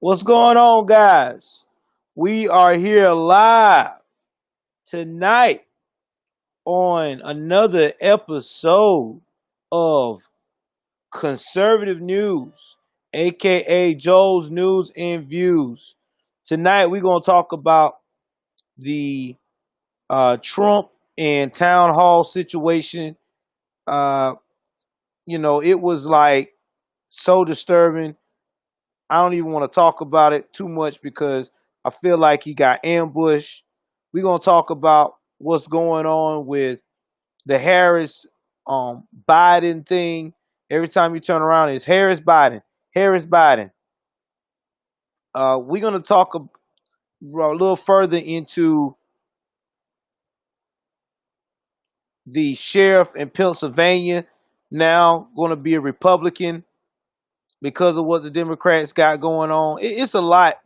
What's going on, guys? We are here live tonight on another episode of Conservative News, aka Joe's News and Views. Tonight, we're going to talk about the Trump and town hall situation. Uh, it was like so disturbing. I don't even want to talk about it too much because I feel like he got ambushed. We're gonna talk about what's going on with the Harris Biden thing. Every time you turn around, it's Harris Biden, Harris Biden. We're gonna talk a little further into the sheriff in Pennsylvania now going to be a Republican because of what the Democrats got going on. It's a lot.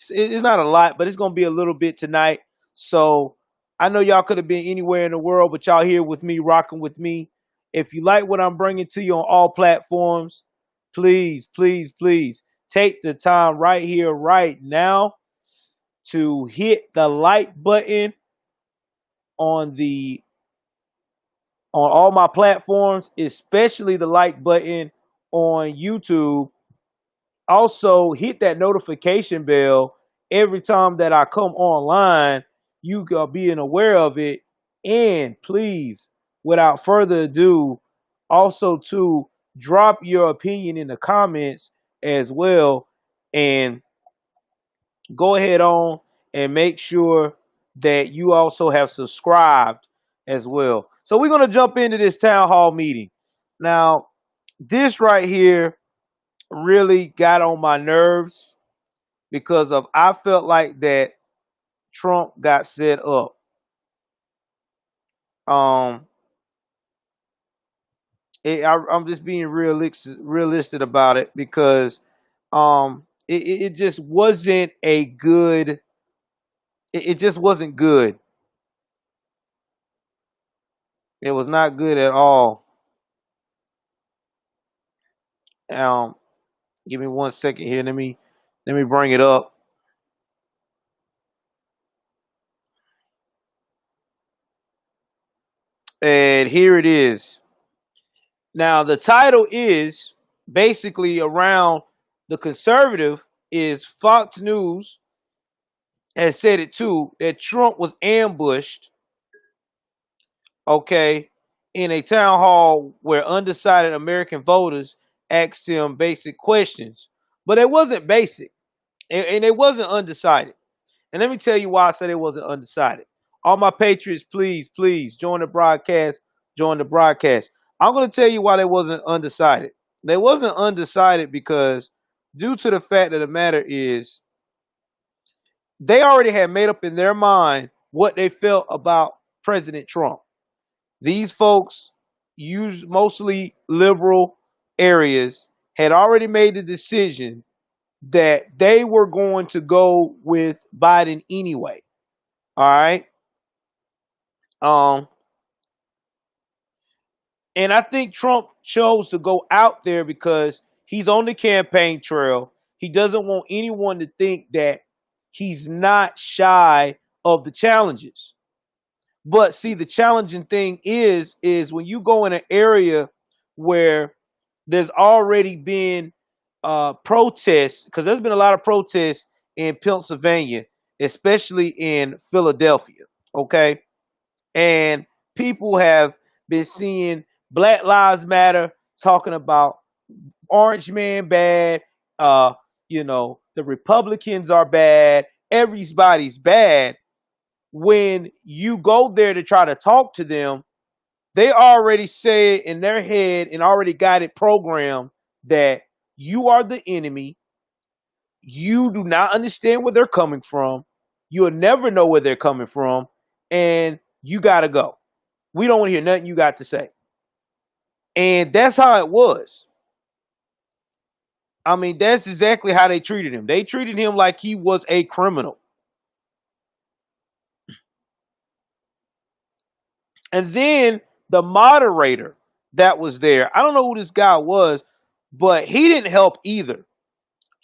It's not a lot, but it's going to be a little bit tonight. So I know y'all could have been anywhere in the world, but y'all here with me, rocking with me. If you like what I'm bringing to you on all platforms, please, please, please take the time right here, right now to hit the like button on the on all my platforms, especially the like button on YouTube. Also, hit that notification bell every time that I come online. You are being aware of it. And please, without further ado, also to drop your opinion in the comments as well. And go ahead on and make sure that you also have subscribed as well. So we're going to jump into this town hall meeting. Now, this right here really got on my nerves because of I felt like that Trump got set up. Um, I'm just being realistic about it because it just wasn't a good. It just wasn't good. It was not good at all. Um, Give me 1 second here. Let me bring it up. And here it is. Now, the title is basically around the conservative is Fox News has said it too that Trump was ambushed, okay, in a town hall where undecided American voters asked him basic questions. But it wasn't basic and it wasn't undecided. And let me tell you why I said it wasn't undecided. All my patriots, please, please join the broadcast. Join the broadcast. I'm going to tell you why they wasn't undecided. They wasn't undecided because due to the fact of the matter is they already had made up in their mind what they felt about President Trump. These folks, mostly liberal areas, had already made the decision that they were going to go with Biden anyway. All right. Um, and I think Trump chose to go out there because he's on the campaign trail. He doesn't want anyone to think that he's not shy of the challenges. But see, the challenging thing is when you go in an area where there's already been protests, because there's been a lot of protests in Pennsylvania, especially in Philadelphia. Okay, and people have been seeing Black Lives Matter talking about Orange Man bad, uh, the Republicans are bad, everybody's bad. When you go there to try to talk to them, they already say in their head and already got it programmed that you are the enemy. You do not understand where they're coming from. You'll never know where they're coming from. And you got to go. We don't want to hear nothing you got to say. And that's how it was. I mean, that's exactly how they treated him. They treated him like he was a criminal. And then the moderator that was there, I don't know who this guy was, but he didn't help either.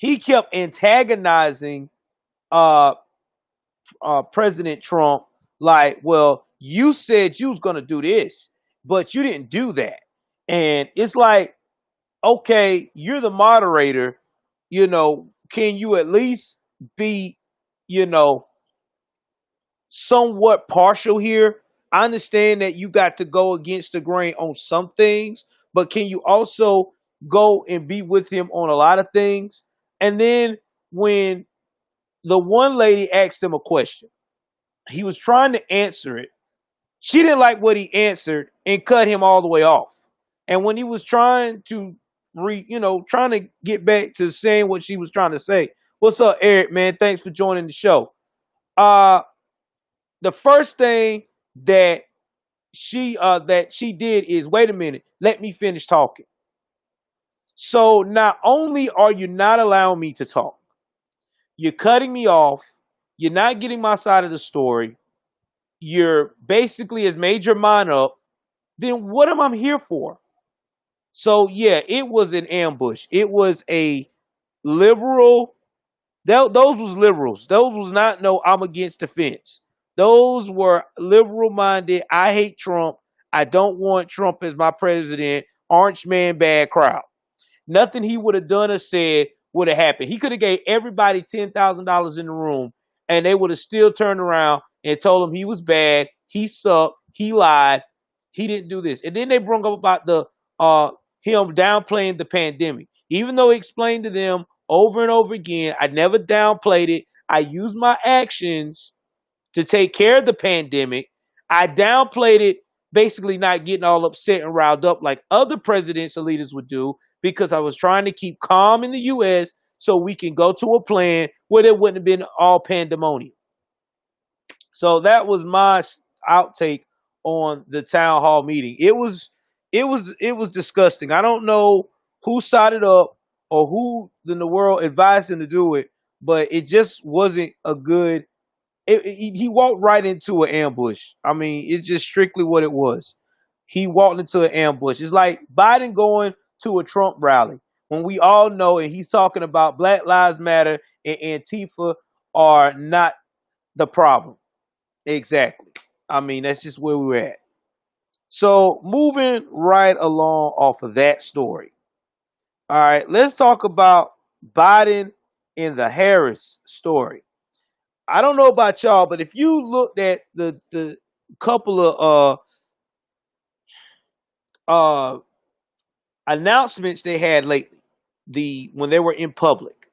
he kept antagonizing uh, President Trump, like, well, you said you was gonna do this, but you didn't do that. And it's like, okay, you're the moderator, can you at least be, you know, somewhat partial here? I understand that you got to go against the grain on some things, but can you also go and be with him on a lot of things? And then when the one lady asked him a question, he was trying to answer it. She didn't like what he answered and cut him all the way off. And when he was trying to trying to get back to saying what she was trying to say, what's up, Eric, man? Thanks for joining the show. Uh the first thing that she did is, wait a minute, let me finish talking. So not only are you not allowing me to talk, you're cutting me off, you're not getting my side of the story, you're basically has made your mind up, then what am I here for? So yeah, it was an ambush. It was a liberal. Those was liberals. Those was not no I'm against the fence. Those were liberal minded. I hate Trump. I don't want Trump as my president. Orange man bad crowd. Nothing he would have done or said would have happened. He could have gave everybody $10,000 in the room, and they would have still turned around and told him he was bad, he sucked, he lied, he didn't do this. And then they brought up about the him downplaying the pandemic, even though he explained to them over and over again, I never downplayed it. I used my actions to take care of the pandemic. I downplayed it, basically not getting all upset and riled up like other presidents and leaders would do, because I was trying to keep calm in the U.S. so we can go to a plan where there wouldn't have been all pandemonium. So that was my outtake on the town hall meeting. It was disgusting. I don't know who sided up or who in the world advised him to do it, but it just wasn't a good. He walked right into an ambush. I mean, it's just strictly what it was. He walked into an ambush. It's like Biden going to a Trump rally when we all know, and he's talking about Black Lives Matter and Antifa are not the problem. Exactly. I mean, that's just where we're at. So moving right along off of that story. All right, let's talk about Biden and the Harris story. I don't know about y'all, but if you looked at the couple of announcements they had lately, when they were in public,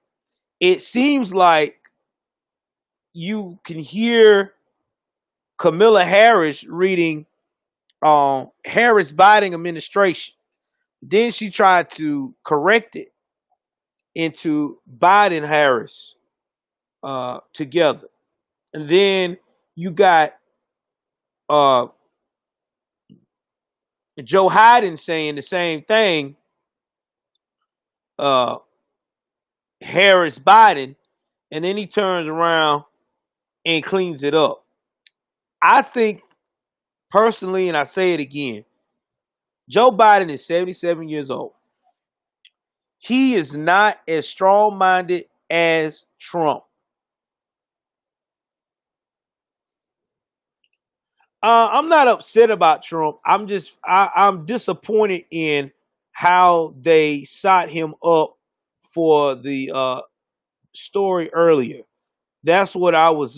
it seems like you can hear Kamala Harris reading Harris Biden administration. Then she tried to correct it into Biden Harris together. And then you got uh, Joe Biden saying the same thing, uh, Harris Biden, and then he turns around and cleans it up. I think personally, and I say it again, Joe Biden is 77 years old. He is not as strong minded as Trump. I'm not upset about Trump. I'm disappointed in how they sought him up for the story earlier. That's what I was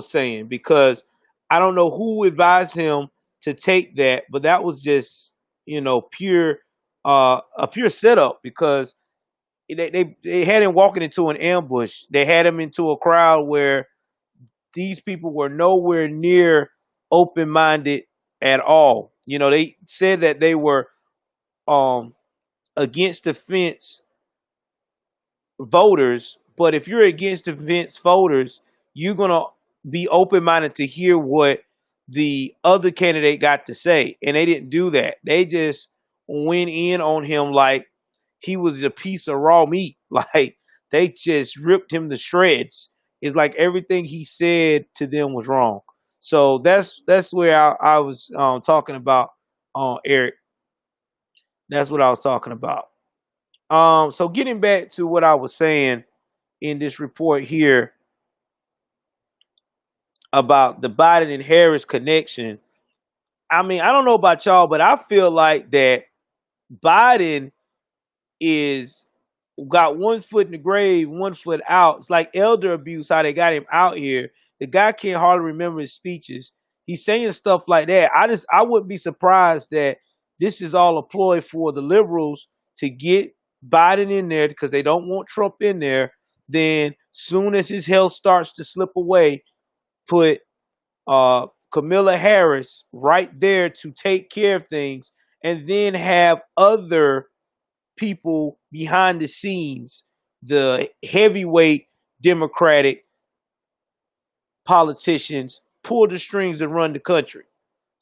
saying, because I don't know who advised him to take that, but that was just pure a pure setup, because they had him walking into an ambush. They had him into a crowd where these people were nowhere near open minded at all. They said that they were um against the fence voters, but if you're against the fence voters, you're gonna be open minded to hear what the other candidate got to say. And they didn't do that. They just went in on him like he was a piece of raw meat. Like they just ripped him to shreds. It's like everything he said to them was wrong. So that's where I was talking about, Eric. That's what I was talking about. So getting back to what I was saying in this report here about the Biden and Harris connection. I mean, I don't know about y'all, but I feel like that Biden is got one foot in the grave, one foot out. It's like elder abuse, how they got him out here. The guy can't hardly remember his speeches. He's saying stuff like that. I wouldn't be surprised that this is all a ploy for the liberals to get Biden in there because they don't want Trump in there. Then soon as his health starts to slip away, put Kamala Harris right there to take care of things, and then have other people behind the scenes, the heavyweight Democratic politicians, pull the strings and run the country.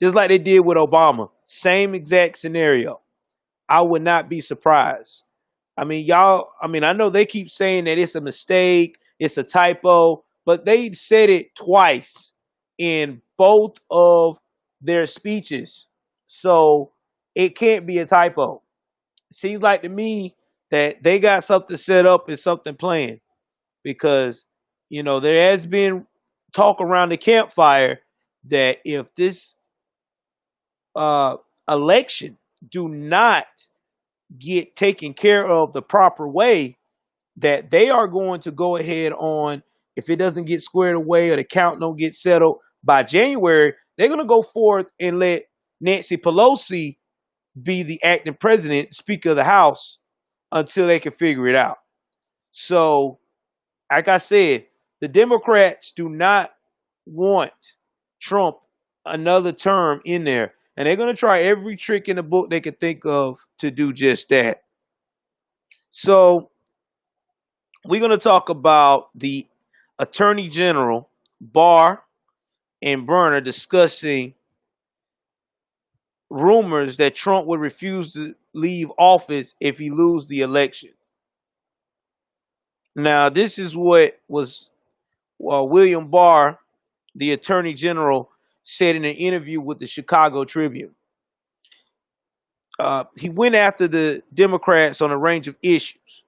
Just like they did with Obama. Same exact scenario. I would not be surprised. I mean, I know they keep saying that it's a mistake, it's a typo, but they said it twice in both of their speeches. So it can't be a typo. Seems like to me that they got something set up and something planned because, there has been talk around the campfire that if this uh, election do not get taken care of the proper way, that they are going to go ahead on, if it doesn't get squared away or the count don't get settled by January, they're going to go forth and let Nancy Pelosi be the acting president, Speaker of the House, until they can figure it out. So, like I said, the Democrats do not want Trump another term in there. And they're going to try every trick in the book they can think of to do just that. So, we're going to talk about the Attorney General, Barr, and Berner discussing rumors that Trump would refuse to leave office if he loses the election. Now, this is what was William Barr, the Attorney General, said in an interview with the Chicago Tribune. He went after the Democrats on a range of issues,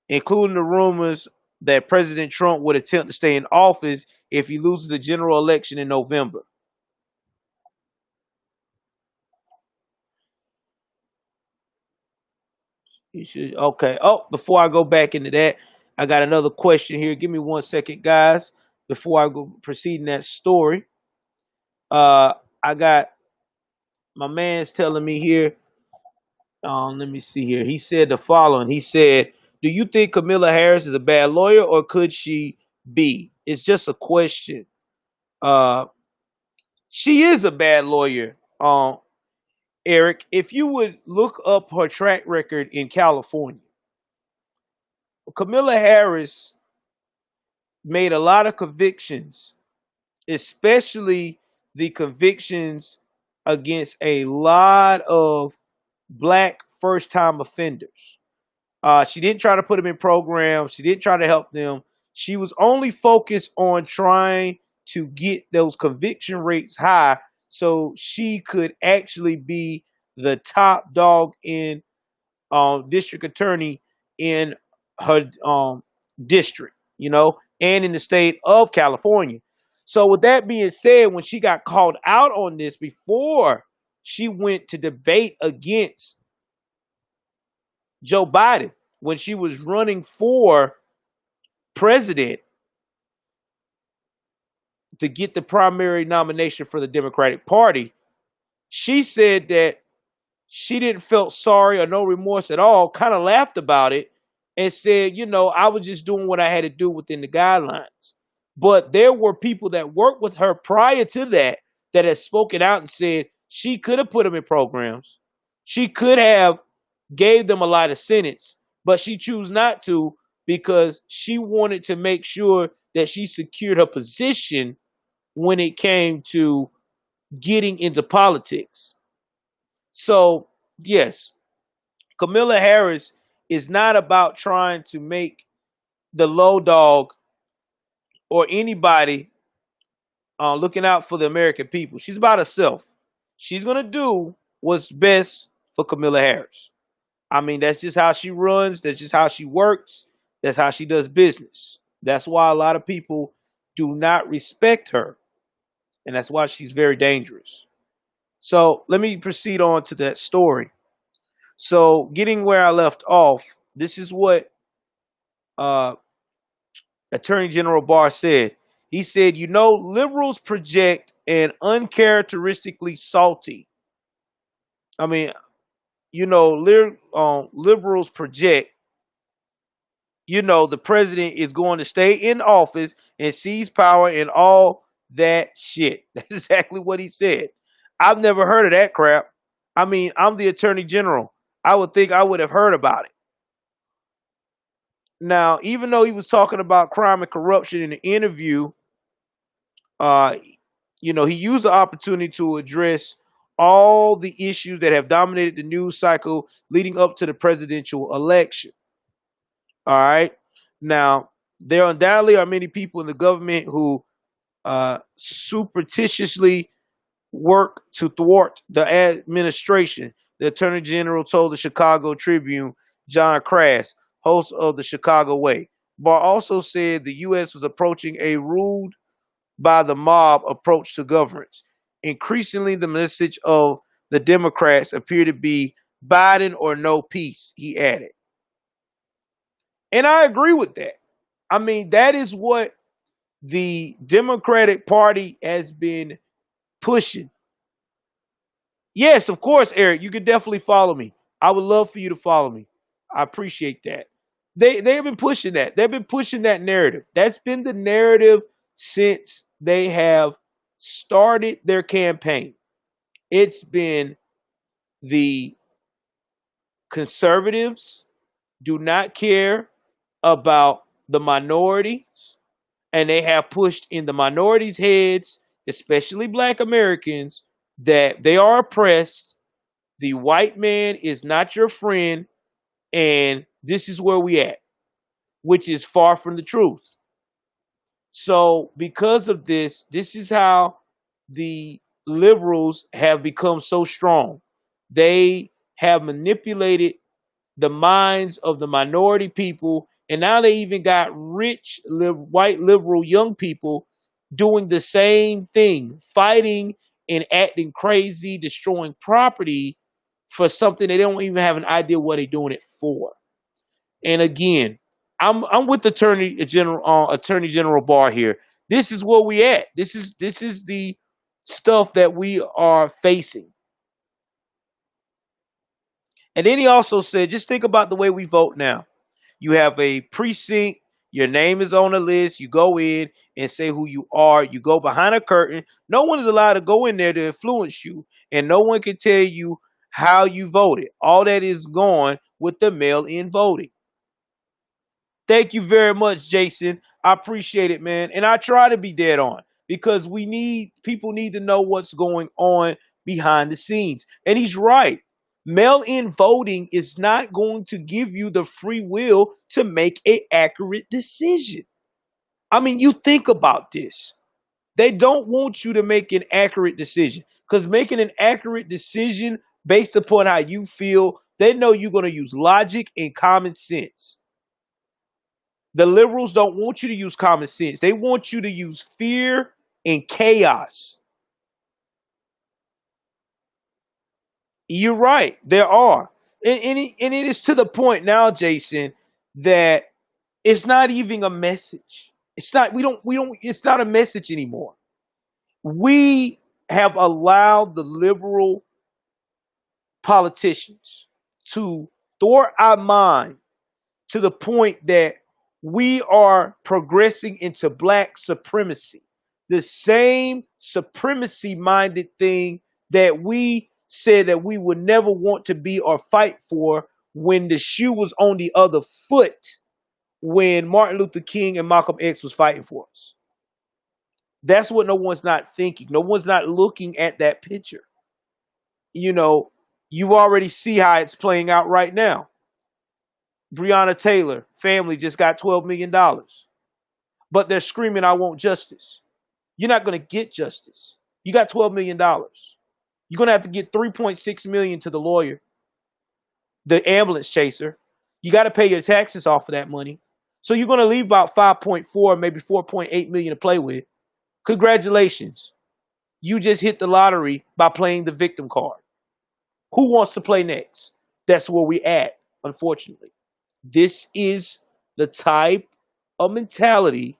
including the rumors that President Trump would attempt to stay in office if he loses the general election in November. You should, okay. Oh, before I go back into that, I got another question here. Give me 1 second, guys, before I go proceed in that story. I got my man's telling me here. Let me see here. He said the following. He said, "Do you think Kamala Harris is a bad lawyer, or could she be? It's just a question." Uh, she is a bad lawyer. Eric, if you would look up her track record in California, Kamala Harris made a lot of convictions, especially the convictions against a lot of black first time offenders. She didn't try to put them in programs. She didn't try to help them. She was only focused on trying to get those conviction rates high so she could actually be the top dog in district attorney in her district, and in the state of California. So with that being said, when she got called out on this before she went to debate against Joe Biden, when she was running for president to get the primary nomination for the Democratic Party, she said that she didn't feel sorry or no remorse at all, kind of laughed about it and said, I was just doing what I had to do within the guidelines. But there were people that worked with her prior to that had spoken out and said she could have put them in programs. She could have gave them a lighter sentence, but she chose not to because she wanted to make sure that she secured her position when it came to getting into politics. So, yes, Kamala Harris is not about trying to make the low dog or anybody looking out for the American people. She's about herself. She's going to do what's best for Kamala Harris. I mean, that's just how she runs. That's just how she works. That's how she does business. That's why a lot of people do not respect her. And that's why she's very dangerous. So let me proceed on to that story. So, getting where I left off, this is what uh, Attorney General Barr said. He said, liberals project an uncharacteristically salty. I mean, liberals project, the president is going to stay in office and seize power and all that shit. That's exactly what he said. I've never heard of that crap. I mean, I'm the attorney general. I would think I would have heard about it. Now, even though he was talking about crime and corruption in the interview, uh, he used the opportunity to address all the issues that have dominated the news cycle leading up to the presidential election. All right. Now, there undoubtedly are many people in the government who superstitiously work to thwart the administration, the Attorney General told the Chicago Tribune, John Crass, host of the Chicago Way. Barr also said the U.S. was approaching a ruled by the mob approach to governance. Increasingly, the message of the Democrats appeared to be Biden or no peace, he added. And I agree with that. I mean, that is what the Democratic Party has been pushing. Yes, of course, Eric, you can definitely follow me. I would love for you to follow me. I appreciate that. They've been pushing that. They've been pushing that narrative. That's been the narrative since they have started their campaign. It's been the conservatives do not care about the minorities, and they have pushed in the minorities' heads, especially Black Americans, that they are oppressed. The white man is not your friend, and this is where we at, which is far from the truth. So, because of this, this is how the liberals have become so strong. They have manipulated the minds of the minority people, and now they even got rich white liberal young people doing the same thing, fighting and acting crazy, destroying property for something they don't even have an idea what they're doing it for. And again, I'm with Attorney General Barr here. This is where we at. This is the stuff that we are facing. And then he also said, just think about the way we vote now. You have a precinct, your name is on the list, you go in and say who you are, you go behind a curtain. No one is allowed to go in there to influence you, and no one can tell you how you voted. All that is gone with the mail-in voting. Thank you very much, Jason. I appreciate it, man. And I try to be dead on because people need to know what's going on behind the scenes. And he's right. Mail-in voting is not going to give you the free will to make an accurate decision. I mean, you think about this. They don't want you to make an accurate decision because making an accurate decision based upon how you feel, they know you're going to use logic and common sense. The liberals don't want you to use common sense. They want you to use fear and chaos. You're right. There are. And it is to the point now, Jason, that it's not even a message. It's not a message anymore. We have allowed the liberal politicians to thwart our mind to the point that we are progressing into black supremacy, the same supremacy minded thing that we said that we would never want to be or fight for when the shoe was on the other foot, when Martin Luther King and Malcolm X was fighting for us. That's what no one's not thinking. No one's not looking at that picture. You already see how it's playing out right now. Breonna Taylor family just got $12 million. But they're screaming, I want justice. You're not going to get justice. You got $12 million. You're going to have to get $3.6 million to the lawyer. the ambulance chaser. You got to pay your taxes off of that money. So you're going to leave about 5.4, maybe 4.8 million to play with. Congratulations. You just hit the lottery by playing the victim card. Who wants to play next? That's where we at, unfortunately. This is the type of mentality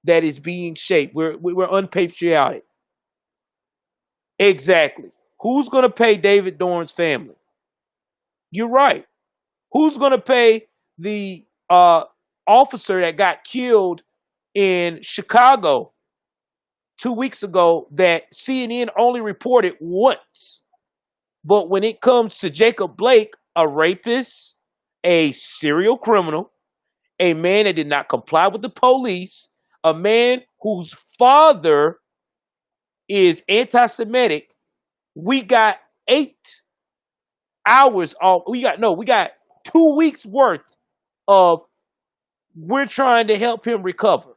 that is being shaped. We're unpatriotic. Exactly. Who's going to pay David Dorn's family? You're right. Who's going to pay the officer that got killed in Chicago 2 weeks ago that CNN only reported once? But when it comes to Jacob Blake, a rapist, a serial criminal, a man that did not comply with the police, a man whose father is anti-Semitic, we got 8 hours off. We got 2 weeks worth of we're trying to help him recover.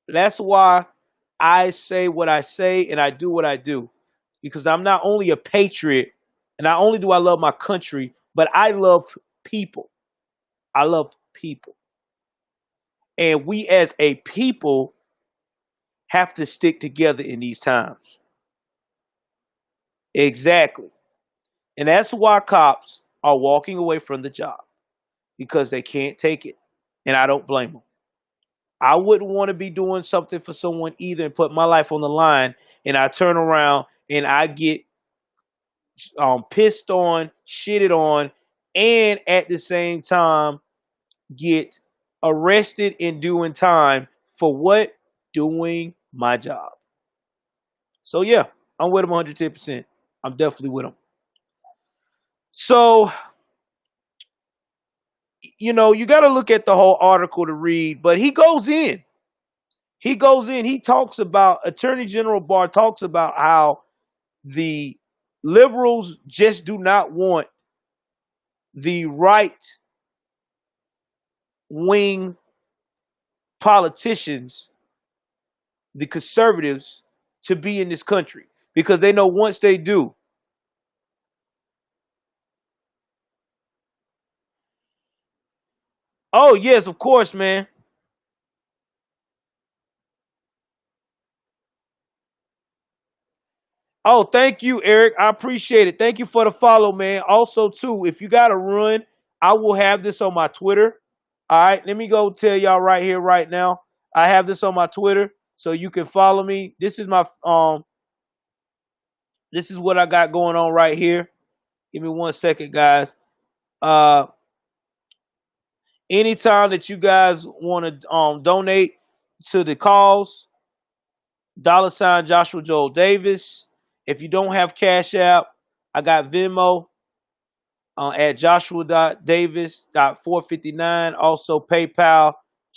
That's why I say what I say and I do what I do. Because I'm not only a patriot, and not only do I love my country, but I love people. I love people. And we as a people have to stick together in these times. Exactly. And that's why cops are walking away from the job. Because they can't take it. And I don't blame them. I wouldn't want to be doing something for someone either and put my life on the line, and I turn around and I get pissed on, shitted on, and at the same time get arrested and doing time for what? Doing my job. So yeah, I'm with him 110%. I'm definitely with him. So, you got to look at the whole article to read, but he goes in. He talks about, Attorney General Barr talks about how the liberals just do not want the right wing politicians, the conservatives, to be in this country because they know once they do. Oh, yes, of course, man. Oh, thank you, Eric. I appreciate it. Thank you for the follow, man. Also, too, if you got to run, I will have this on my Twitter. All right, let me go tell y'all right here, right now. I have this on my Twitter, so you can follow me. This is what I got going on right here. Give me 1 second, guys. Uh, Anytime that you guys want to donate to the cause, $ Joshua Joel Davis. If you don't have Cash App, I got Venmo at joshua.davis.459. Also PayPal,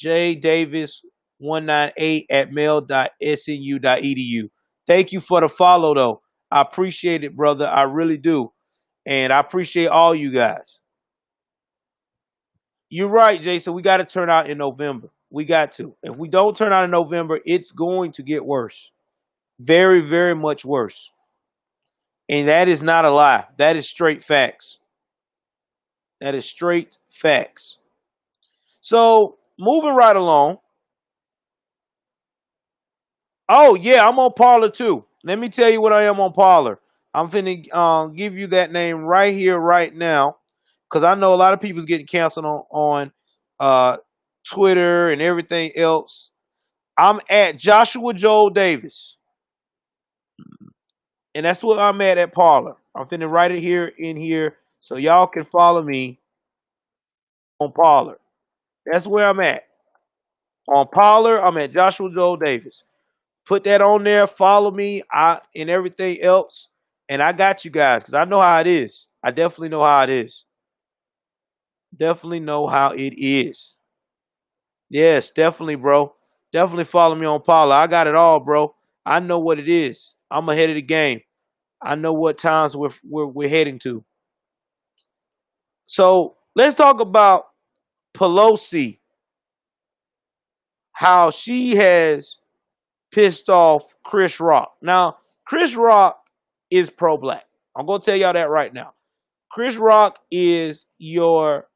jdavis198 at mail.snu.edu. Thank you for the follow, though. I appreciate it, brother. I really do. And I appreciate all you guys. You're right, Jason. We got to turn out in November. We got to. If we don't turn out in November, it's going to get worse. Very, very much worse. And that is not a lie. That is straight facts. That is straight facts. So, moving right along. Oh, yeah, I'm on Parler too. Let me tell you what I am on Parler. I'm finna give you that name right here, right now. Because I know a lot of people's getting canceled on Twitter and everything else. I'm at Joshua Joel Davis. And that's what I'm at Parler. I'm finna write it here in here so y'all can follow me on Parler. That's where I'm at. On Parler, I'm at Joshua Joel Davis. Put that on there. Follow me and everything else. And I got you guys because I know how it is. I definitely know how it is. Definitely know how it is. Yes, definitely, bro. Definitely follow me on Parler. I got it all, bro. I know what it is. I'm ahead of the game. I know what times we're heading to. So let's talk about Pelosi. How she has pissed off Chris Rock. Now, Chris Rock is pro-black. I'm going to tell y'all that right now. Chris Rock is your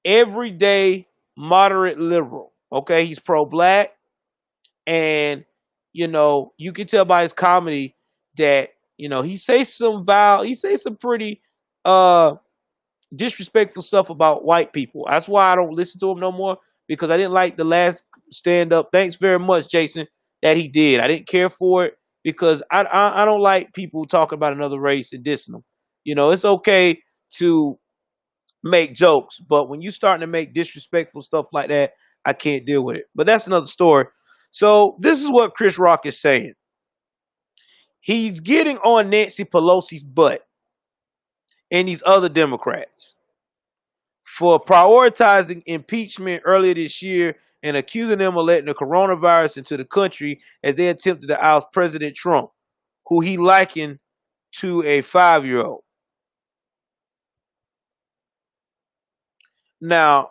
everyday moderate liberal. Okay, he's pro-black, and you can tell by his comedy that he says some pretty disrespectful stuff about white people. That's why I don't listen to him no more, because I didn't like the last stand up. Thanks very much, Jason, that he did. I didn't care for it because I don't like people talking about another race and dissing them. It's okay to make jokes, but when you starting to make disrespectful stuff like that, I can't deal with it. But that's another story. So this is what Chris Rock is saying. He's getting on Nancy Pelosi's butt and these other Democrats for prioritizing impeachment earlier this year and accusing them of letting the coronavirus into the country as they attempted to oust President Trump, who he likened to a 5-year-old. Now,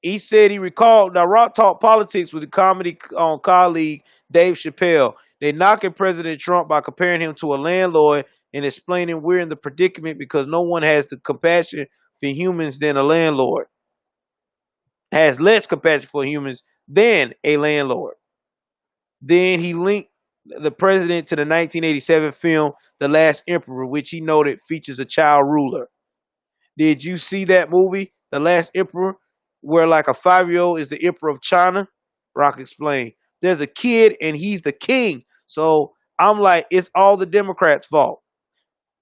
he said he recalled, now Rock talked politics with the comedy colleague Dave Chappelle. They knocking President Trump by comparing him to a landlord and explaining we're in the predicament because no one has the compassion for humans than a landlord. Has less compassion for humans than a landlord. Then he linked the president to the 1987 film The Last Emperor, which he noted features a child ruler. Did you see that movie, The Last Emperor, where like a 5-year-old is the emperor of China? Rock explained. There's a kid and he's the king. So I'm like, it's all the Democrats' fault.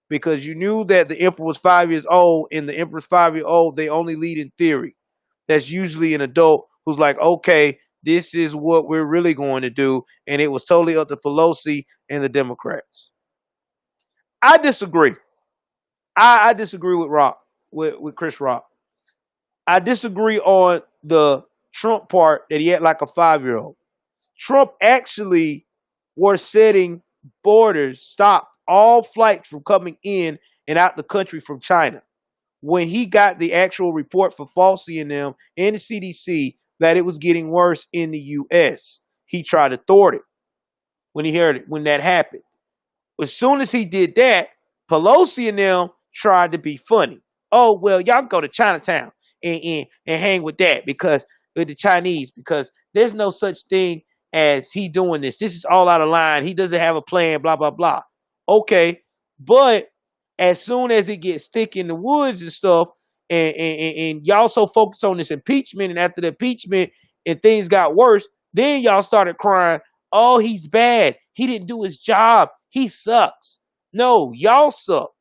Because you knew that the emperor was 5 years old, and the emperor's 5-year-old, they only lead in theory. That's usually an adult who's like, okay, this is what we're really going to do. And it was totally up to Pelosi and the Democrats. I disagree. I disagree with Rock, with Chris Rock. I disagree on the Trump part that he had like a 5-year-old. Trump actually was setting borders, stopped all flights from coming in and out the country from China. When he got the actual report for Fauci and them and the CDC that it was getting worse in the U.S., he tried to thwart it when he heard it, when that happened. As soon as he did that, Pelosi and them tried to be funny. Oh, well, y'all go to Chinatown and hang with that because with the Chinese, because there's no such thing as he doing this. This is all out of line. He doesn't have a plan, blah, blah, blah. Okay, but as soon as it gets thick in the woods and stuff, and y'all so focused on this impeachment, and after the impeachment and things got worse, then y'all started crying, oh, he's bad. He didn't do his job. He sucks. No, y'all suck.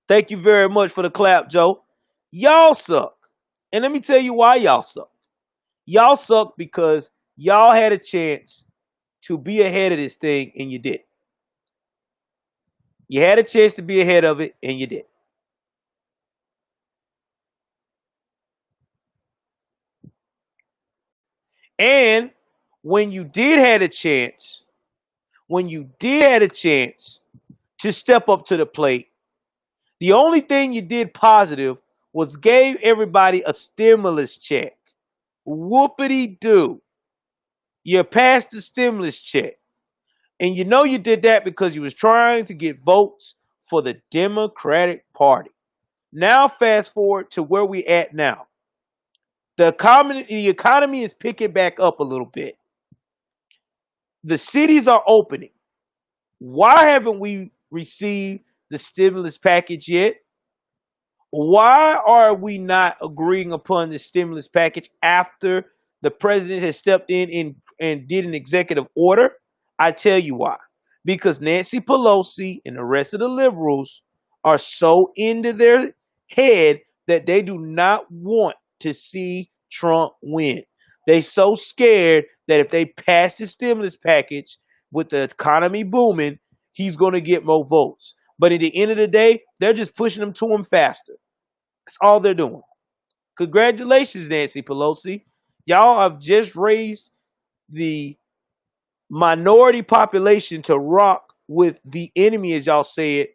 Thank you very much for the clap, Joe. Y'all suck. And let me tell you why y'all suck. Y'all suck because y'all had a chance to be ahead of this thing and you didn't. You had a chance to be ahead of it and you didn't. And when you did have a chance, to step up to the plate, the only thing you did positive was gave everybody a stimulus check. Whoopity doo. You passed the stimulus check. And you know you did that because you was trying to get votes for the Democratic Party. Now fast forward to where we at now. The economy is picking back up a little bit. The cities are opening. Why haven't we received the stimulus package yet? Why are we not agreeing upon the stimulus package after the president has stepped in and did an executive order? I tell you why. Because Nancy Pelosi and the rest of the liberals are so into their head that they do not want to see Trump win. They so scared that if they pass the stimulus package with the economy booming, he's going to get more votes. But at the end of the day, they're just pushing them to him faster. That's all they're doing. Congratulations, Nancy Pelosi. Y'all have just raised the minority population to rock with the enemy, as y'all said,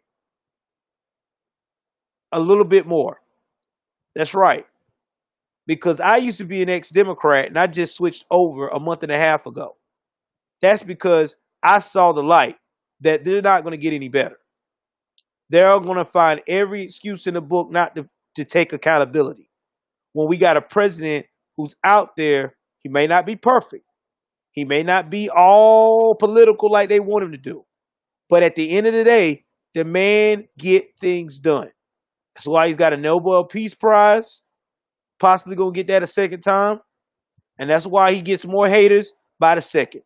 a little bit more. That's right. Because I used to be an ex-Democrat and I just switched over a month and a half ago. That's because I saw the light. that they're not going to get any better. They're going to find every excuse in the book not to take accountability. When we got a president who's out there, he may not be perfect. He may not be all political like they want him to do. But at the end of the day, the man get things done. That's why he's got a Nobel Peace Prize. Possibly going to get that a second time. And that's why he gets more haters by the second.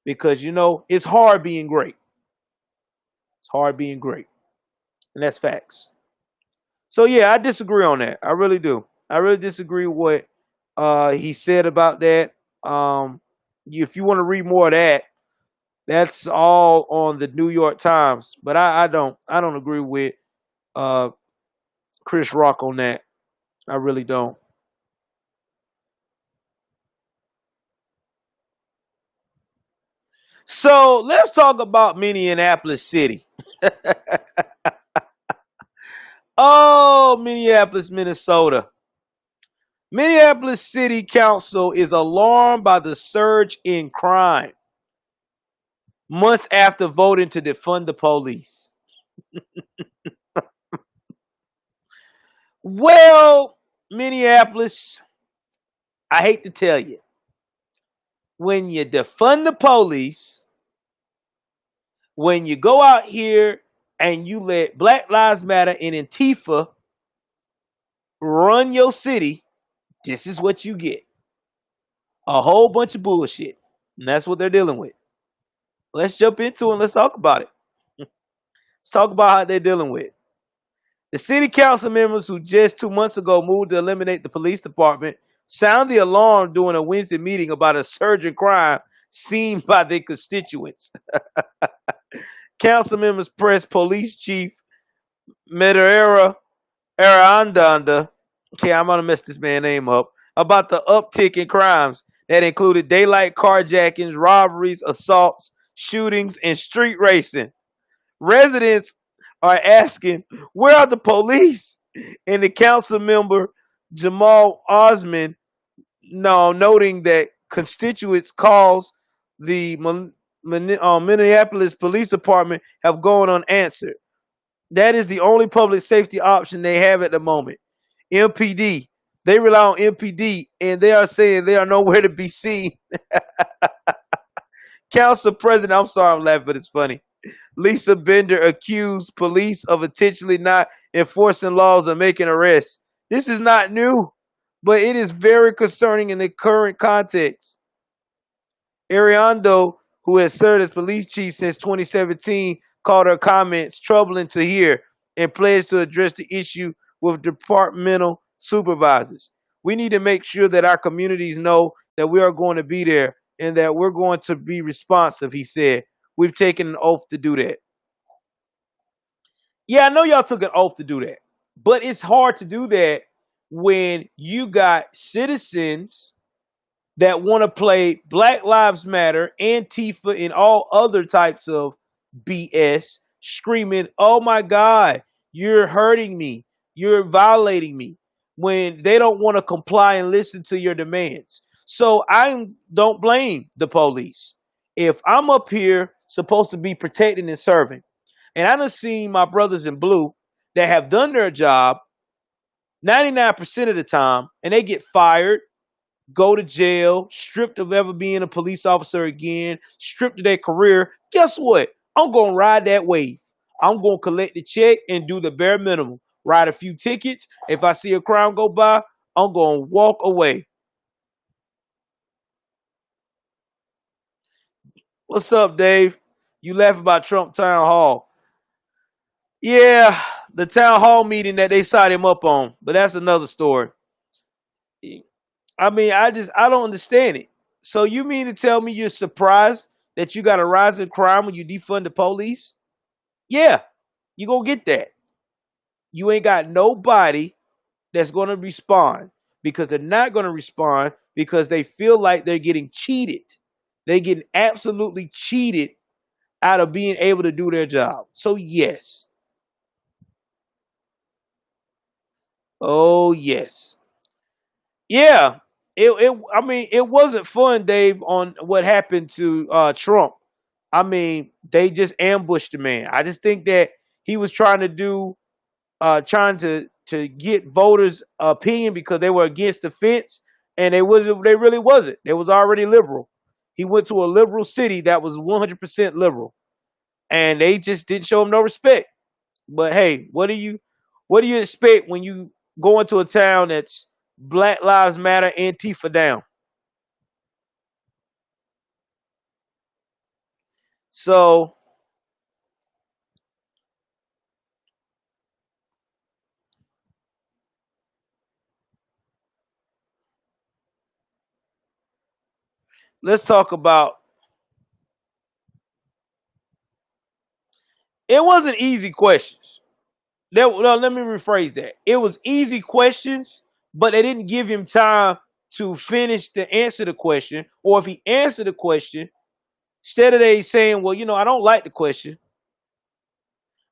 Because, it's hard being great. It's hard being great. And that's facts. So, yeah, I disagree on that. I really do. I really disagree with what he said about that. If you want to read more of that, that's all on the New York Times. But I don't agree with Chris Rock on that. I really don't. So let's talk about Minneapolis City. Oh, Minneapolis, Minnesota. Minneapolis City Council is alarmed by the surge in crime months after voting to defund the police. Well, Minneapolis, I hate to tell you, when you defund the police, when you go out here and you let Black Lives Matter and Antifa run your city, this is what you get. A whole bunch of bullshit. And that's what they're dealing with. Let's jump into it and let's talk about it. Let's talk about how they're dealing with it. The city council members who just 2 months ago moved to eliminate the police department sound the alarm during a Wednesday meeting about a surge in crime seen by their constituents. Council members pressed Police Chief Medera Arandanda, okay, I'm going to mess this man's name up, about the uptick in crimes that included daylight carjackings, robberies, assaults, shootings, and street racing. Residents are asking, where are the police? And the council member, Jamal Osman, noting that constituents' calls the Minneapolis Police Department have gone unanswered. That is the only public safety option they have at the moment. MPD. They rely on MPD, and they are saying they are nowhere to be seen. Council President, I'm sorry I'm laughing, but it's funny. Lisa Bender accused police of intentionally not enforcing laws or making arrests. This is not new, but it is very concerning in the current context. Ariando, who has served as police chief since 2017, called her comments troubling to hear and pledged to address the issue with departmental supervisors. We need to make sure that our communities know that we are going to be there and that we're going to be responsive, he said. We've taken an oath to do that. Yeah, I know y'all took an oath to do that, but it's hard to do that when you got citizens that want to play Black Lives Matter, Antifa, and all other types of BS, screaming, oh my God, you're hurting me, you're violating me, when they don't want to comply and listen to your demands. So I don't blame the police. If I'm up here supposed to be protecting and serving, and I done seen my brothers in blue that have done their job 99% of the time, and they get fired, go to jail, stripped of ever being a police officer again, stripped of their career, guess what? I'm going to ride that wave. I'm going to collect the check and do the bare minimum. Write a few tickets. If I see a crime go by, I'm going to walk away. What's up, Dave? You laugh about Trump Town Hall. Yeah, the town hall meeting that they signed him up on, but that's another story. I mean, I don't understand it. So you mean to tell me you're surprised that you got a rise in crime when you defund the police? Yeah, you gonna get that. You ain't got nobody that's gonna respond because they're not gonna respond because they feel like they're getting cheated. They're getting absolutely cheated out of being able to do their job. So yes. Oh yes. Yeah. I mean, it wasn't fun, Dave, on what happened to Trump. I mean, they just ambushed the man. I just think that he was trying to trying to get voters' opinion because they were against the fence, and they really wasn't. They was already liberal. He went to a liberal city that was 100% liberal, and they just didn't show him no respect. But hey, what do you expect when you go into a town that's Black Lives Matter, Antifa down? So let's talk about. It wasn't easy questions. No, let me rephrase that. It was easy questions, but they didn't give him time to finish to answer the question. Or if he answered the question, instead of they saying, "Well, I don't like the question."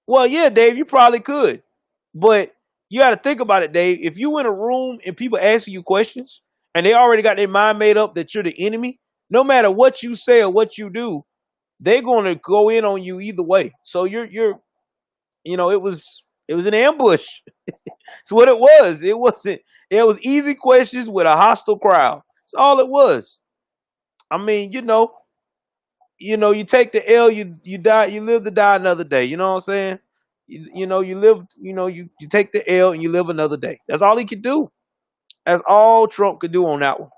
Well, yeah, Dave, you probably could, but you got to think about it, Dave. If you in a room and people asking you questions and they already got their mind made up that you're the enemy, no matter what you say or what you do, they're going to go in on you either way. So it was an ambush. It's what it was. It wasn't. It was easy questions with a hostile crowd. That's all it was. I mean, you take the L, you die, you live to die another day. You know what I'm saying? You live, you take the L and you live another day. That's all he could do. That's all Trump could do on that one.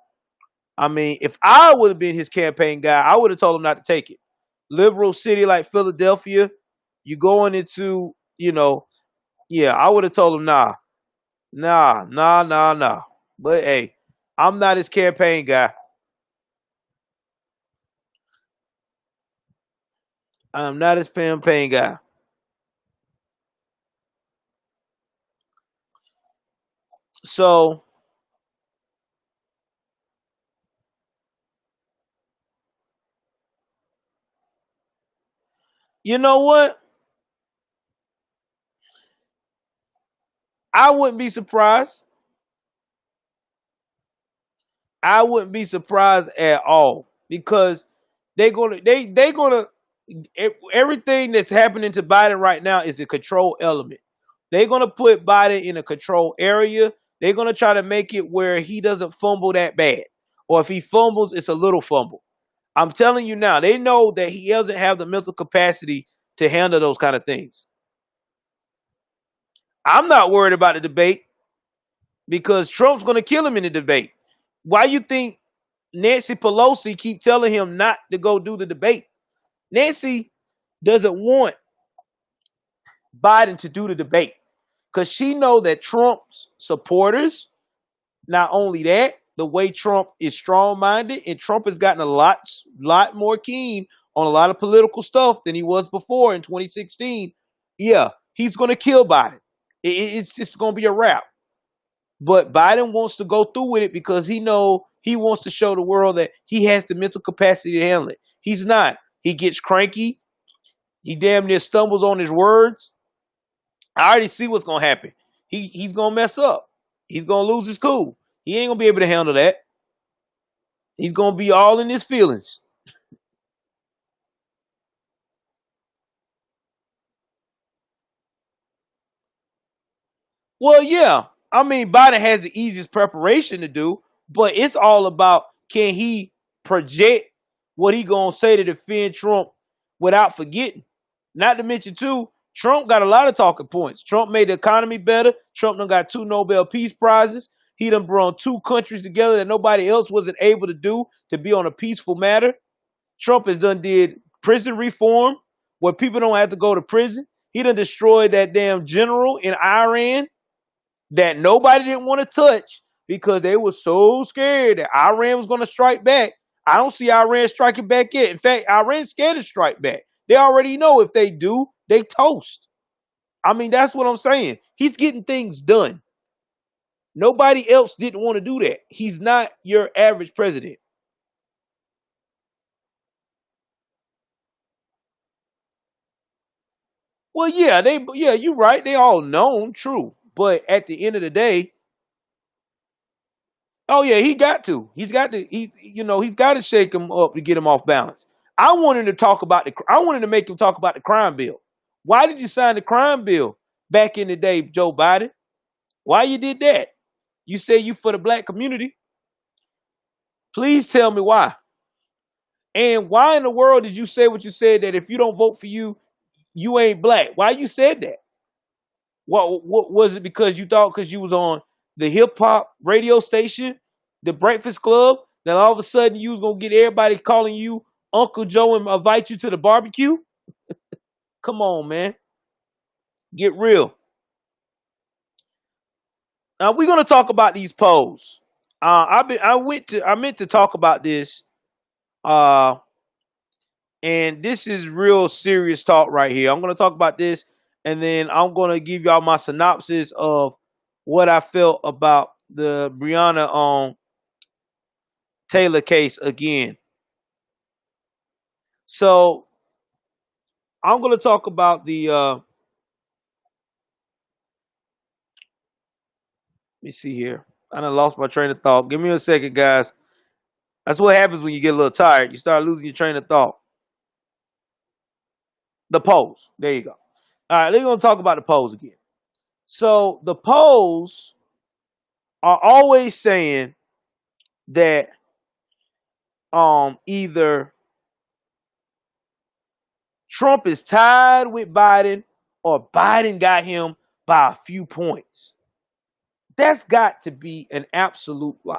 I mean, if I would have been his campaign guy, I would have told him not to take it. Liberal city like Philadelphia, you going into, yeah, I would have told him nah, nah, nah, nah, nah. But hey, I'm not his campaign guy. I'm not his campaign guy. So, you know what? I wouldn't be surprised. I wouldn't be surprised at all because they gonna everything that's happening to Biden right now is a control element. They're gonna put Biden in a control area. They're gonna try to make it where he doesn't fumble that bad, or if he fumbles, it's a little fumble. I'm telling you now, they know that he doesn't have the mental capacity to handle those kind of things. I'm not worried about the debate because Trump's gonna kill him in the debate. Why you think Nancy Pelosi keep telling him not to go do the debate? Nancy doesn't want Biden to do the debate because she know that Trump's supporters. Not only that, the way Trump is strong-minded, and Trump has gotten a lot more keen on a lot of political stuff than he was before in 2016. Yeah, he's going to kill Biden. It's just going to be a wrap. But Biden wants to go through with it because he wants to show the world that he has the mental capacity to handle it. He's not. He gets cranky. He damn near stumbles on his words. I already see what's gonna happen. He's gonna mess up. He's gonna lose his cool. He ain't gonna be able to handle that. He's gonna be all in his feelings. Well, yeah. I mean, Biden has the easiest preparation to do, but it's all about can he project what he gonna say to defend Trump without forgetting. Not to mention too, Trump got a lot of talking points. Trump made the economy better. Trump done got 2 Nobel Peace Prizes. He done brought 2 countries together that nobody else wasn't able to do to be on a peaceful matter. Trump has done did prison reform where people don't have to go to prison. He done destroyed that damn general in Iran that nobody didn't want to touch because they were so scared that Iran was going to strike back. I don't see Iran striking back yet. In fact, Iran's scared to strike back. They already know if they do, they toast. I mean, that's what I'm saying. He's getting things done. Nobody else didn't want to do that. He's not your average president. Well, yeah, you're right. They all known, true. But at the end of the day, oh yeah, he got to. He's got to. He's got to shake him up to get him off balance. I wanted to make him talk about the crime bill. Why did you sign the crime bill back in the day, Joe Biden? Why you did that? You say you for the black community. Please tell me why. And why in the world did you say what you said, that if you don't vote for you, you ain't black? Why you said that? What was it? Because you thought because you was on the hip hop radio station, the Breakfast Club, that all of a sudden you was gonna get everybody calling you Uncle Joe and invite you to the barbecue? Come on, man. Get real. Now we're gonna talk about these polls. I meant to talk about this. Uh, and this is real serious talk right here. I'm gonna talk about this, and then I'm gonna give y'all my synopsis of what I felt about the Breonna Taylor case again. So I'm gonna talk about the. Let me see here. I done lost my train of thought. Give me a second, guys. That's what happens when you get a little tired. You start losing your train of thought. The polls. There you go. All right, we're gonna talk about the polls again. So the polls are always saying that either Trump is tied with Biden or Biden got him by a few points. That's got to be an absolute lie.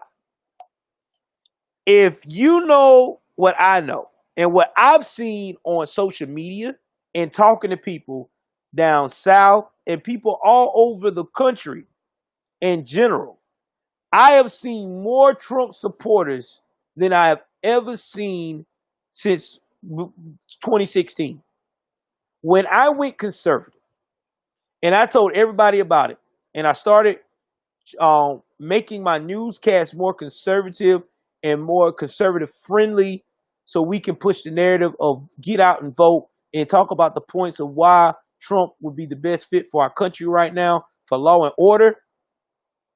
If you know what I know and what I've seen on social media and talking to people down south and people all over the country in general, I have seen more Trump supporters than I have ever seen since 2016. When I went conservative and I told everybody about it, and I started making my newscast more conservative and more conservative friendly, so we can push the narrative of get out and vote and talk about the points of why Trump would be the best fit for our country right now for law and order.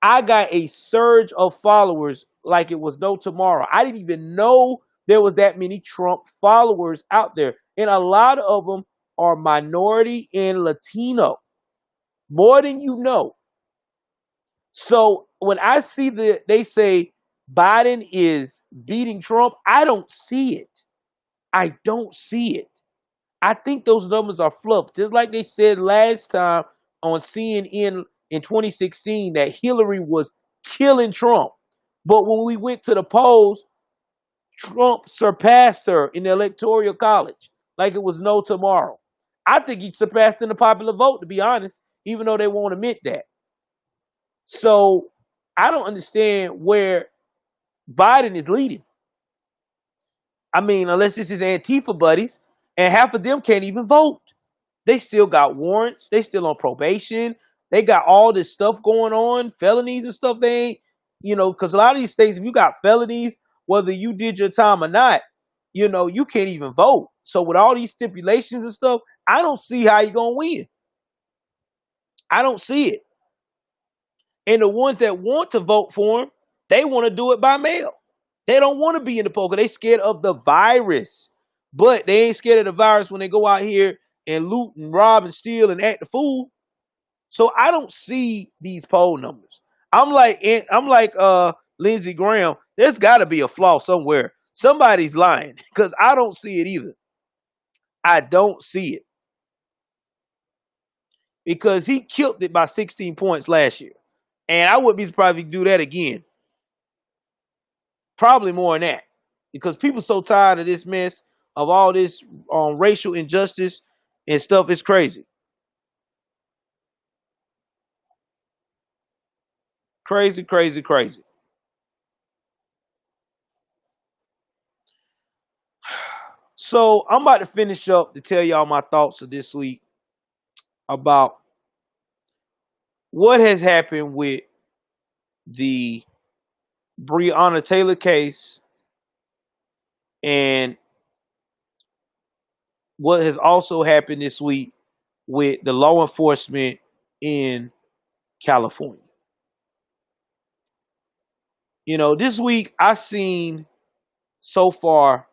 I got a surge of followers like it was no tomorrow. I didn't even know there was that many Trump followers out there. And a lot of them are minority and Latino. More than you know. So when I see that they say Biden is beating Trump, I don't see it. I don't see it. I think those numbers are fluff. Just like they said last time on CNN in 2016 that Hillary was killing Trump. But when we went to the polls, Trump surpassed her in the Electoral College like it was no tomorrow. I think he surpassed in the popular vote, to be honest, even though they won't admit that. So I don't understand where Biden is leading. I mean, unless this is Antifa buddies, and half of them can't even vote. They still got warrants. They still on probation. They got all this stuff going on, felonies and stuff. They ain't, because a lot of these states, if you got felonies, whether you did your time or not, you can't even vote. So with all these stipulations and stuff, I don't see how you're going to win. I don't see it. And the ones that want to vote for him, they want to do it by mail. They don't want to be in the poll because they scared of the virus. But they ain't scared of the virus when they go out here and loot and rob and steal and act the fool. So I don't see these poll numbers. I'm like Lindsey Graham. There's got to be a flaw somewhere. Somebody's lying because I don't see it either. I don't see it because he killed it by 16 points last year, and I wouldn't be surprised if he do that again. Probably more than that because people so tired of this mess of all this racial injustice and stuff. It's crazy. Crazy, crazy, crazy. So I'm about to finish up to tell y'all my thoughts of this week about what has happened with the Breonna Taylor case and what has also happened this week with the law enforcement in California. This week I seen so far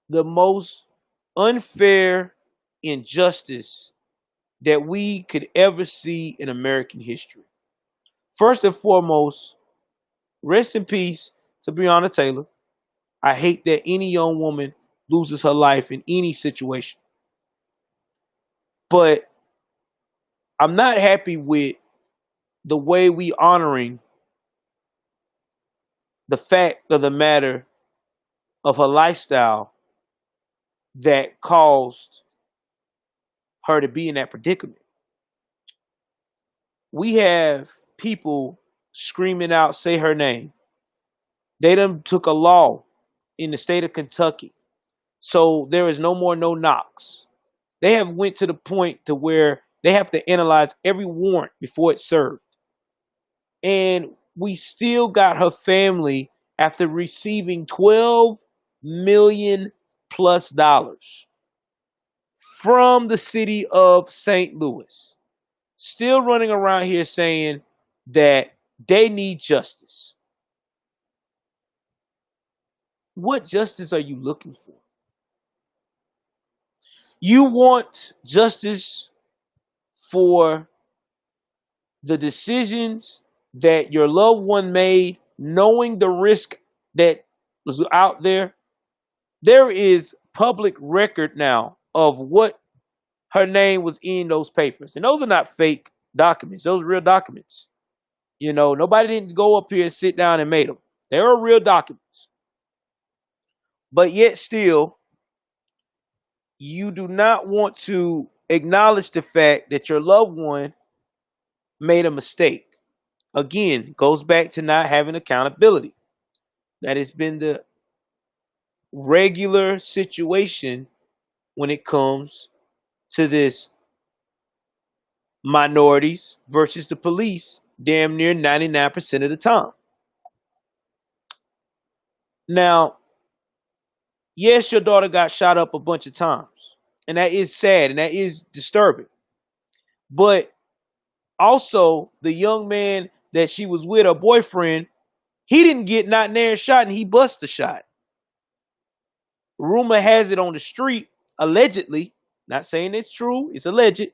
the most unfair injustice that we could ever see in American history. First and foremost, rest in peace to Breonna Taylor. I hate that any young woman loses her life in any situation. But I'm not happy with the way we honoring the fact of the matter of her lifestyle that caused her to be in that predicament. We have people screaming out, say her name. They done took a law in the state of Kentucky. So there is no more no knocks. They have went to the point to where they have to analyze every warrant before it's served. And we still got her family after receiving $12 million plus from the city of St. Louis. Still running around here saying that they need justice. What justice are you looking for? You want justice for the decisions that your loved one made, knowing the risk that was out there. There is public record now of what her name was in those papers. And those are not fake documents. Those are real documents. You know, nobody didn't go up here and sit down and made them. They are real documents. But yet still, you do not want to acknowledge the fact that your loved one made a mistake. Again, goes back to not having accountability. That has been the regular situation when it comes to this minorities versus the police damn near 99% of the time. Now, yes, your daughter got shot up a bunch of times, and that is sad and that is disturbing. But also, the young man that she was with, her boyfriend, he didn't get not near shot and he bust the shot. Rumor has it on the street, allegedly, not saying it's true, it's alleged,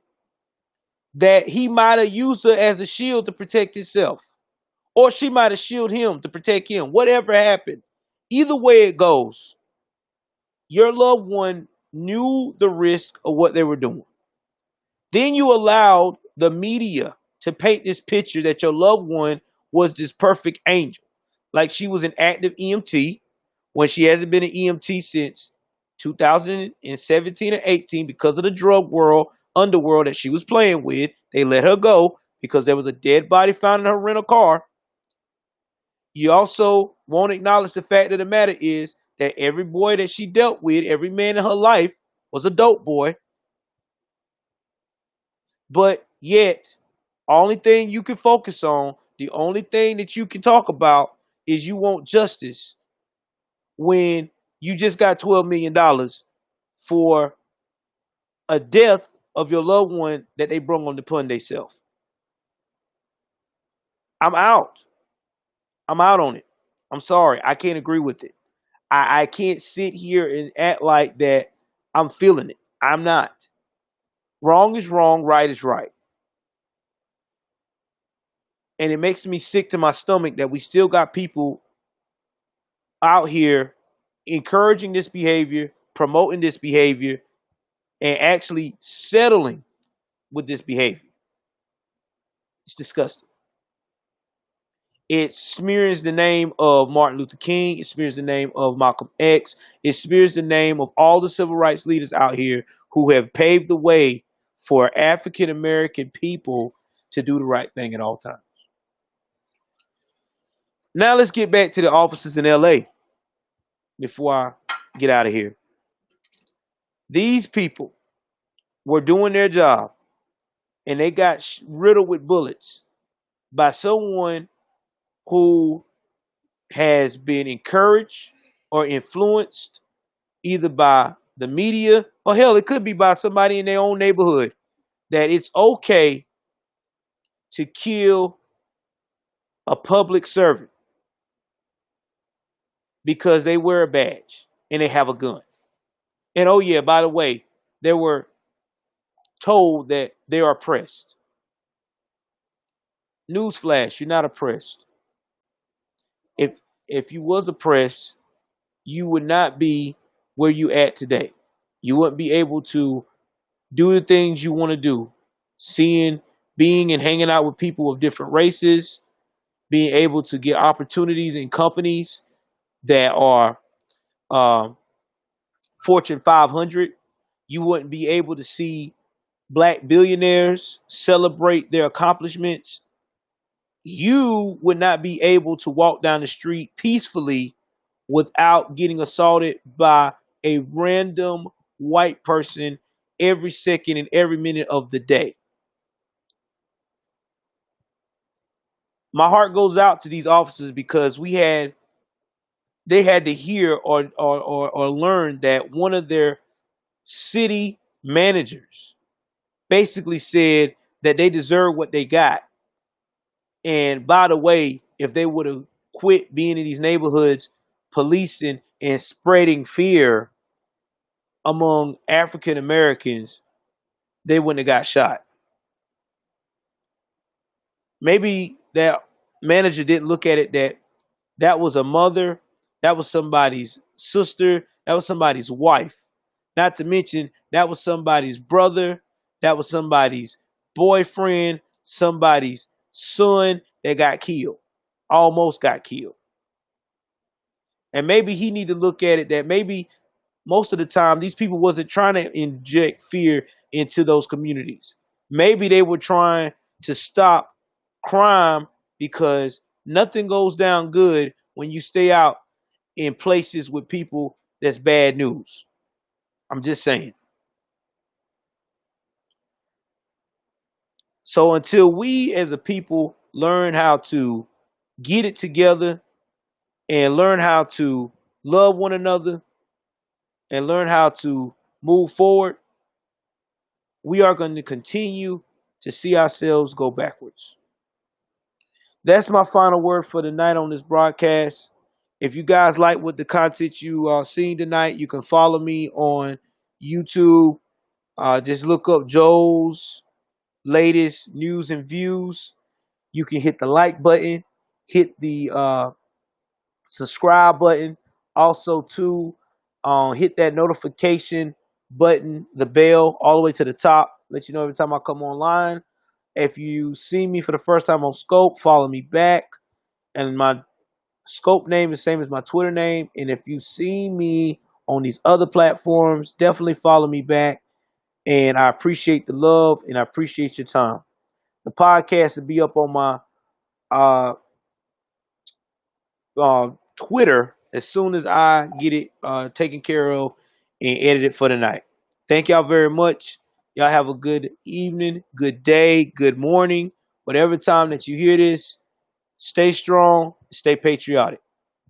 that he might have used her as a shield to protect himself. Or she might have shielded him to protect him. Whatever happened. Either way it goes, your loved one knew the risk of what they were doing. Then you allowed the media to paint this picture that your loved one was this perfect angel. Like she was an active EMT when she hasn't been an EMT since 2017 or 18 because of the drug underworld that she was playing with. They let her go because there was a dead body found in her rental car. You also won't acknowledge the fact of the matter is that every boy that she dealt with, every man in her life was a dope boy. But yet, only thing you can focus on, the only thing that you can talk about is you want justice when you just got $12 million for a death of your loved one that they brung on upon themselves. I'm out. I'm out on it. I'm sorry. I can't agree with it. I can't sit here and act like that I'm feeling it. I'm not. Wrong is wrong. Right is right. And it makes me sick to my stomach that we still got people out here encouraging this behavior, promoting this behavior, and actually settling with this behavior. It's disgusting. It smears the name of Martin Luther King. It smears the name of Malcolm X. It smears the name of all the civil rights leaders out here who have paved the way for African American people to do the right thing at all times. Now let's get back to the officers in LA before I get out of here. These people were doing their job and they got riddled with bullets by someone who has been encouraged or influenced either by the media or hell, it could be by somebody in their own neighborhood that it's okay to kill a public servant because they wear a badge and they have a gun. And oh yeah, by the way, they were told that they are oppressed. Newsflash, you're not oppressed. If if you was oppressed, you would not be where you at today. You wouldn't be able to do the things you want to do. Seeing, being and hanging out with people of different races, being able to get opportunities in companies that are um, Fortune 500. You wouldn't be able to see black billionaires celebrate their accomplishments. You would not be able to walk down the street peacefully without getting assaulted by a random white person every second and every minute of the day. My heart goes out to these officers because they had to hear or learn that one of their city managers basically said that they deserve what they got. And by the way, if they would have quit being in these neighborhoods, policing and spreading fear among African Americans, they wouldn't have got shot. Maybe that manager didn't look at it that that was a mother, that was somebody's sister, that was somebody's wife. Not to mention that was somebody's brother, that was somebody's boyfriend, somebody's son that got killed, almost got killed. And maybe he need to look at it that maybe most of the time these people wasn't trying to inject fear into those communities. Maybe they were trying to stop crime because nothing goes down good when you stay out in places with people that's bad news. I'm just saying. So until we as a people learn how to get it together and learn how to love one another and learn how to move forward, we are going to continue to see ourselves go backwards. That's my final word for the night on this broadcast. If you guys like what the content you are seeing tonight, you can follow me on YouTube. Just look up Joe's latest news and views. You can hit the like button, hit the subscribe button. Also, too, hit that notification button, the bell, all the way to the top. Let you know every time I come online. If you see me for the first time on Scope, follow me back. And my Scope name is the same as my Twitter name. And if you see me on these other platforms, definitely follow me back. And I appreciate the love and I appreciate your time. The podcast will be up on my uh, Twitter as soon as I get it taken care of and edited for the night. Thank y'all very much. Y'all have a good evening, good day, good morning, whatever time that you hear this. Stay strong, stay patriotic.